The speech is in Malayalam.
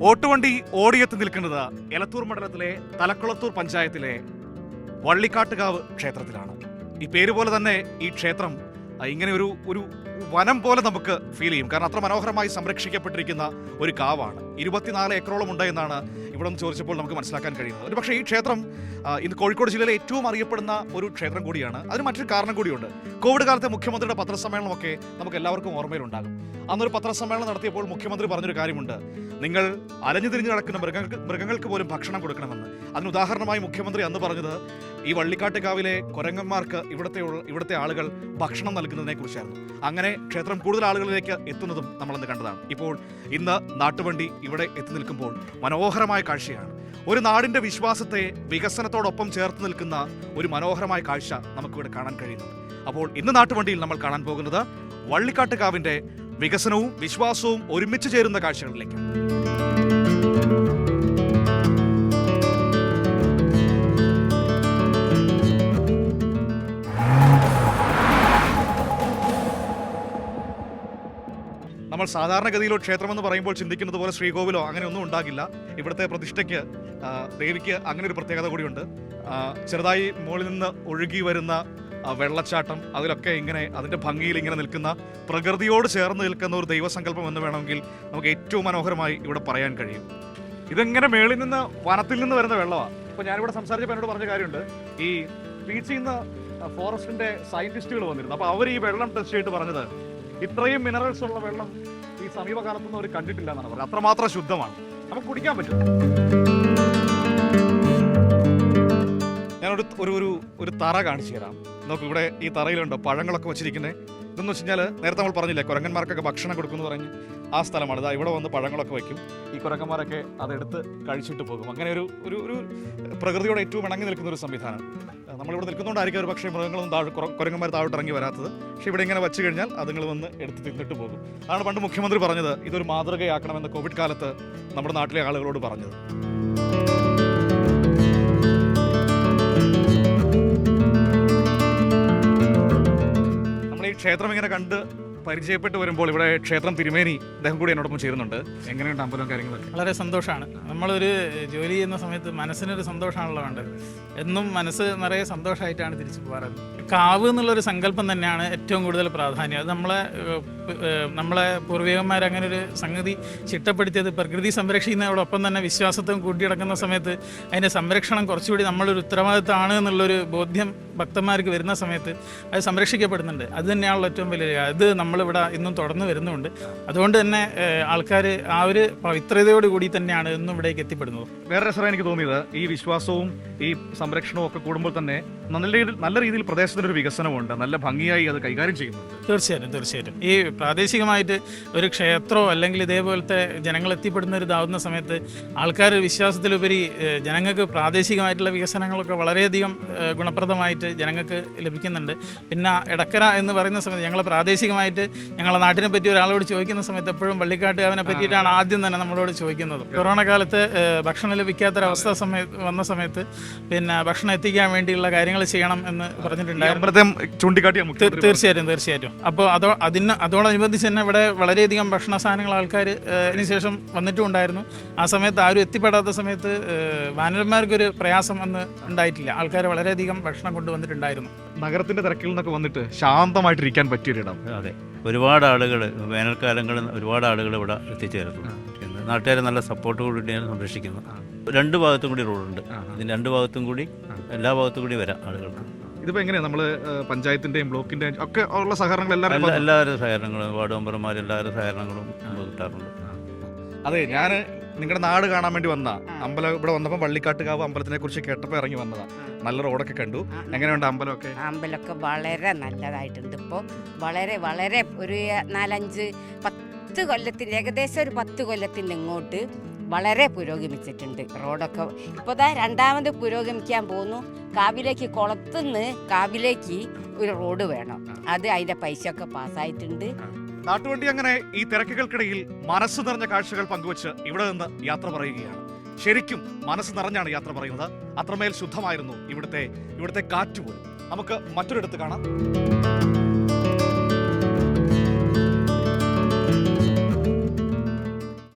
ഓട്ടുവണ്ടി ഓടിയെത്തി നിൽക്കുന്നത് എലത്തൂർ മണ്ഡലത്തിലെ തലക്കുളത്തൂർ പഞ്ചായത്തിലെ വള്ളിക്കാട്ടുകാവ് ക്ഷേത്രത്തിലാണ്. ഈ പേര് പോലെ തന്നെ ഈ ക്ഷേത്രം ഇങ്ങനെ ഒരു വനം പോലെ നമുക്ക് ഫീൽ ചെയ്യും. കാരണം അത്ര മനോഹരമായി സംരക്ഷിക്കപ്പെട്ടിരിക്കുന്ന ഒരു കാവാണ്. 24 ഏക്കറോളം ഉണ്ട് എന്നാണ് ഇവിടെ നിന്ന് ചോദിച്ചപ്പോൾ നമുക്ക് മനസ്സിലാക്കാൻ കഴിയുന്നത്. ഒരു പക്ഷേ ഈ ക്ഷേത്രം ഇന്ന് കോഴിക്കോട് ജില്ലയിലെ ഏറ്റവും അറിയപ്പെടുന്ന ഒരു ക്ഷേത്രം കൂടിയാണ്. അതിന് മറ്റൊരു കാരണം കൂടിയുണ്ട്. കോവിഡ് കാലത്തെ മുഖ്യമന്ത്രിയുടെ പത്രസമ്മേളനമൊക്കെ നമുക്ക് എല്ലാവർക്കും ഓർമ്മയിലുണ്ടാകും. അന്നൊരു പത്രസമ്മേളനം നടത്തിയപ്പോൾ മുഖ്യമന്ത്രി പറഞ്ഞൊരു കാര്യമുണ്ട്: നിങ്ങൾ അലഞ്ഞു തിരിഞ്ഞ് നടക്കുന്ന മൃഗങ്ങൾക്ക് പോലും ഭക്ഷണം കൊടുക്കണമെന്ന്. അതിന് ഉദാഹരണമായി മുഖ്യമന്ത്രി അന്ന് പറഞ്ഞത് ഈ വള്ളിക്കാട്ടുകാവിലെ കുരങ്ങന്മാർക്ക് ഇവിടുത്തെ ആളുകൾ ഭക്ഷണം നൽകുന്നതിനെ കുറിച്ചായിരുന്നു. അങ്ങനെ ക്ഷേത്രം കൂടുതൽ ആളുകളിലേക്ക് എത്തുന്നതും നമ്മളന്ന് കണ്ടതാണ്. ഇപ്പോൾ ഇന്ന് നാട്ടുവണ്ടി ഇവിടെ എത്തി നിൽക്കുമ്പോൾ മനോഹരമായ കാഴ്ചയാണ്. ഒരു നാടിന്റെ വിശ്വാസത്തെ വികസനത്തോടൊപ്പം ചേർത്ത് നിൽക്കുന്ന ഒരു മനോഹരമായ കാഴ്ച നമുക്കിവിടെ കാണാൻ കഴിയുന്നുണ്ട്. അപ്പോൾ ഇന്ന് നാട്ടുവണ്ടിയിൽ നമ്മൾ കാണാൻ പോകുന്നത് വള്ളിക്കാട്ടുകാവിന്റെ വികസനവും വിശ്വാസവും ഒരുമിച്ച് ചേരുന്ന കാഴ്ചകളിലേക്ക്. നമ്മൾ സാധാരണഗതിയിലോ ക്ഷേത്രമെന്ന് പറയുമ്പോൾ ചിന്തിക്കുന്നത് പോലെ ശ്രീകോവിലോ അങ്ങനെയൊന്നും ഉണ്ടാകില്ല. ഇവിടുത്തെ പ്രതിഷ്ഠയ്ക്ക് ദേവിക്ക് അങ്ങനെ ഒരു പ്രത്യേകത കൂടിയുണ്ട്. ചെറുതായി മുകളിൽ നിന്ന് ഒഴുകി വരുന്ന വെള്ളച്ചാട്ടം, അതിലൊക്കെ ഇങ്ങനെ അതിൻ്റെ ഭംഗിയിൽ ഇങ്ങനെ നിൽക്കുന്ന, പ്രകൃതിയോട് ചേർന്ന് നിൽക്കുന്ന ഒരു ദൈവസങ്കല്പം എന്ന് വേണമെങ്കിൽ നമുക്ക് ഏറ്റവും മനോഹരമായി ഇവിടെ പറയാൻ കഴിയും. ഇതെങ്ങനെ മേളിൽ നിന്ന് വനത്തിൽ നിന്ന് വരുന്ന വെള്ളമാണ്. ഇപ്പോൾ ഞാനിവിടെ സംസാരിച്ചപ്പോൾ എന്നോട് പറഞ്ഞ കാര്യമുണ്ട്, ഈ പീച്ചിൽ നിന്ന് ഫോറസ്റ്റിൻ്റെ സയൻറ്റിസ്റ്റുകൾ വന്നിരുന്നു. അപ്പോൾ അവർ ഈ വെള്ളം ടെസ്റ്റ് ചെയ്തിട്ട് പറഞ്ഞത് ഇത്രയും മിനറൽസ് ഉള്ള വെള്ളം ഈ സമീപകാലത്തൊന്നും അവർ കണ്ടിട്ടില്ല എന്നാണ് പറഞ്ഞത്. അത്രമാത്രം ശുദ്ധമാണ്, നമുക്ക് കുടിക്കാൻ പറ്റും. ഞാനൊരു ഒരു തറ കാണിച്ചു തരാം. നോക്കൂ, ഇവിടെ ഈ തറയിലുണ്ടോ പഴങ്ങളൊക്കെ വെച്ചിരിക്കുന്നത്. ഇതെന്ന് വെച്ച് കഴിഞ്ഞാൽ നേരത്തെ നമ്മൾ പറഞ്ഞില്ലേ കുരങ്ങന്മാർക്കൊക്കെ ഭക്ഷണം കൊടുക്കുമെന്ന് പറഞ്ഞ് ആ സ്ഥലമാണ്. ഇതാ ഇവിടെ വന്ന് പഴങ്ങളൊക്കെ വയ്ക്കും. ഈ കുരങ്ങന്മാരൊക്കെ അതെടുത്ത് കഴിച്ചിട്ട് പോകും. അങ്ങനെ ഒരു പ്രകൃതിയോട് ഏറ്റവും ഇണങ്ങി നിൽക്കുന്ന ഒരു സംവിധാനം. നമ്മളിവിടെ നിൽക്കുന്നതുകൊണ്ടായിരിക്കും ഒരു പക്ഷേ മൃഗങ്ങളൊന്നും കുരങ്ങന്മാർ താഴോട്ട് ഇറങ്ങി വരാത്തത്. പക്ഷേ ഇവിടെ ഇങ്ങനെ വെച്ച് കഴിഞ്ഞാൽ അതുങ്ങൾ വന്ന് എടുത്ത് തിന്നിട്ട് പോകും. അതാണ് പണ്ട് മുഖ്യമന്ത്രി പറഞ്ഞത് ഇതൊരു മാതൃകയാക്കണമെന്ന് കോവിഡ് കാലത്ത് നമ്മുടെ നാട്ടിലെ ആളുകളോട് പറഞ്ഞത്. നമ്മൾ ഈ ക്ഷേത്രം ഇങ്ങനെ കണ്ട് പരിചയപ്പെട്ട് വരുമ്പോൾ ഇവിടെ ക്ഷേത്രം തിരുമേനി അദ്ദേഹം കൂടി എന്നോടൊപ്പം ചേരുന്നുണ്ട്. എങ്ങനെയുണ്ട് അമ്പലവും കാര്യങ്ങളൊക്കെ? വളരെ സന്തോഷമാണ്. നമ്മളൊരു ജോലി ചെയ്യുന്ന സമയത്ത് മനസ്സിനൊരു സന്തോഷമാണല്ലോ വേണ്ടത്. എന്നും മനസ്സ് നിറയെ സന്തോഷമായിട്ടാണ് തിരിച്ചു പോകാറുള്ളത്. കാവ് എന്നുള്ളൊരു സങ്കല്പം തന്നെയാണ് ഏറ്റവും കൂടുതൽ പ്രാധാന്യം. അത് നമ്മളെ പൂർവികന്മാർ അങ്ങനെ ഒരു സംഗതി ചിട്ടപ്പെടുത്തിയത് പ്രകൃതി സംരക്ഷിക്കുന്നതോടൊപ്പം തന്നെ വിശ്വാസത്വം കൂട്ടിയിടക്കുന്ന സമയത്ത് അതിൻ്റെ സംരക്ഷണം കുറച്ചുകൂടി നമ്മളൊരു ഉത്തരവാദിത്തമാണ് എന്നുള്ളൊരു ബോധ്യം ഭക്തന്മാർക്ക് വരുന്ന സമയത്ത് അത് സംരക്ഷിക്കപ്പെടുന്നുണ്ട്. അത് തന്നെയാണല്ലോ ഏറ്റവും വലിയ. അത് നമ്മളിവിടെ ഇന്നും തുടർന്ന് വരുന്നുണ്ട്. അതുകൊണ്ട് തന്നെ ആൾക്കാർ ആ ഒരു പവിത്രതയോടുകൂടി തന്നെയാണ് ഇന്നും ഇവിടേക്ക് എത്തിപ്പെടുന്നത്. വേറെ രസം എനിക്ക് തോന്നിയത് ഈ വിശ്വാസവും ഈ സംരക്ഷണവും ഒക്കെ കൂടുമ്പോൾ തന്നെ നല്ല രീതിയിൽ പ്രദേശത്തിനൊരു വികസനമുണ്ട്. നല്ല ഭംഗിയായി അത് കൈകാര്യം ചെയ്യുന്നുണ്ട്. തീർച്ചയായിട്ടും ഈ പ്രാദേശികമായിട്ട് ഒരു ക്ഷേത്രമോ അല്ലെങ്കിൽ ഇതേപോലത്തെ ജനങ്ങൾ എത്തിപ്പെടുന്ന ഒരു ഇതാവുന്ന സമയത്ത് ആൾക്കാർ വിശ്വാസത്തിലുപരി ജനങ്ങൾക്ക് പ്രാദേശികമായിട്ടുള്ള വികസനങ്ങളൊക്കെ വളരെയധികം ഗുണപ്രദമായിട്ട് ജനങ്ങൾക്ക് ലഭിക്കുന്നുണ്ട്. പിന്നെ എടക്കര എന്ന് പറയുന്ന സമയത്ത് ഞങ്ങൾ പ്രാദേശികമായിട്ട് ഞങ്ങളുടെ നാട്ടിനെ പറ്റി ഒരാളോട് ചോദിക്കുന്ന സമയത്ത് എപ്പോഴും വള്ളിക്കാട്ടുകാവിനെ പറ്റിയിട്ടാണ് ആദ്യം തന്നെ നമ്മളോട് ചോദിക്കുന്നത്. കൊറോണ കാലത്ത് ഭക്ഷണം ലഭിക്കാത്തൊരവസ്ഥ വന്ന സമയത്ത് പിന്നെ ഭക്ഷണം എത്തിക്കാൻ വേണ്ടിയുള്ള കാര്യങ്ങൾ ചെയ്യണം എന്ന് പറഞ്ഞിട്ടുണ്ടായിരുന്നു. തീർച്ചയായിട്ടും. അപ്പോൾ അതോടനുബന്ധിച്ച് തന്നെ ഇവിടെ വളരെയധികം ഭക്ഷണ സാധനങ്ങൾ ആൾക്കാർ അതിനുശേഷം വന്നിട്ടും ഉണ്ടായിരുന്നു. ആ സമയത്ത് ആരും എത്തിപ്പെടാത്ത സമയത്ത് വാനരന്മാർക്കൊരു പ്രയാസം അന്ന് ഉണ്ടായിട്ടില്ല. ആൾക്കാർ വളരെയധികം ഭക്ഷണം കൊണ്ടുവന്നിട്ടുണ്ടായിരുന്നു. നഗരത്തിന്റെ തിരക്കിൽ നിന്നൊക്കെ വന്നിട്ട് ശാന്തമായിട്ടിരിക്കാൻ പറ്റിയൊരിടം. അതെ, ഒരുപാട് ആളുകൾ വേനൽക്കാലങ്ങളിൽ ഒരുപാട് ആളുകൾ ഇവിടെ എത്തിച്ചേരുന്നു. നാട്ടുകാർ നല്ല സപ്പോർട്ട് കൂടിയാണ് സംരക്ഷിക്കുന്നത്. 2 ഭാഗത്തും കൂടി റോഡുണ്ട്. ഇതിന് 2 ഭാഗത്തും കൂടി എല്ലാ ഭാഗത്തും കൂടി വരാം ആളുകൾക്ക്. ഇതിപ്പോ എങ്ങനെയാ നമ്മള് പഞ്ചായത്തിന്റെയും ബ്ലോക്കിന്റെയും ഒക്കെ ഉള്ള സഹകരണങ്ങൾ എല്ലാവരും സഹകരണങ്ങളും വാർഡ് മെമ്പർമാർ എല്ലാവരും സഹകരണങ്ങളും കിട്ടാറുണ്ട്. അതെ, ഞാൻ നിങ്ങളുടെ നാട് കാണാൻ വേണ്ടി വന്ന അമ്പലം ഇവിടെ വന്നപ്പോൾ വള്ളിക്കാട്ടുകാവ് അമ്പലത്തിനെ കുറിച്ച് കേട്ടപ്പോൾ ഇറങ്ങി വന്നതാ. നല്ല റോഡൊക്കെ കണ്ടു. എങ്ങനെയുണ്ട് അമ്പലമൊക്കെ? അമ്പലമൊക്കെ വളരെ നല്ലതായിട്ടുണ്ട്. ഇപ്പോൾ വളരെ ഒരു 4-5-10 കൊല്ലത്തിന് ഏകദേശം ഒരു 10 കൊല്ലത്തിന് ഇങ്ങോട്ട് വളരെ പുരോഗമിച്ചിട്ടുണ്ട്. റോഡൊക്കെ ഇപ്പോൾ രണ്ടാമത് പുരോഗമിക്കാൻ പോകുന്നു. കാവിലേക്ക് കുളത്തുനിന്ന് കാവിലേക്ക് ഒരു റോഡ് വേണം. അത് അതിൻ്റെ പൈസയൊക്കെ പാസ്സായിട്ടുണ്ട്. നാട്ടുവണ്ടി അങ്ങനെ ഈ തിരക്കുകൾക്കിടയിൽ മനസ്സ് നിറഞ്ഞ കാഴ്ചകൾ പങ്കുവച്ച് ഇവിടെ നിന്ന് യാത്ര പറയുകയാണ്. ശരിക്കും മനസ്സ് നിറഞ്ഞാണ് യാത്ര പറയുന്നത്. അത്രമേൽ ശുദ്ധമായിരുന്നു ഇവിടുത്തെ കാറ്റുപോലും. നമുക്ക് മറ്റൊരിടത്ത് കാണാം.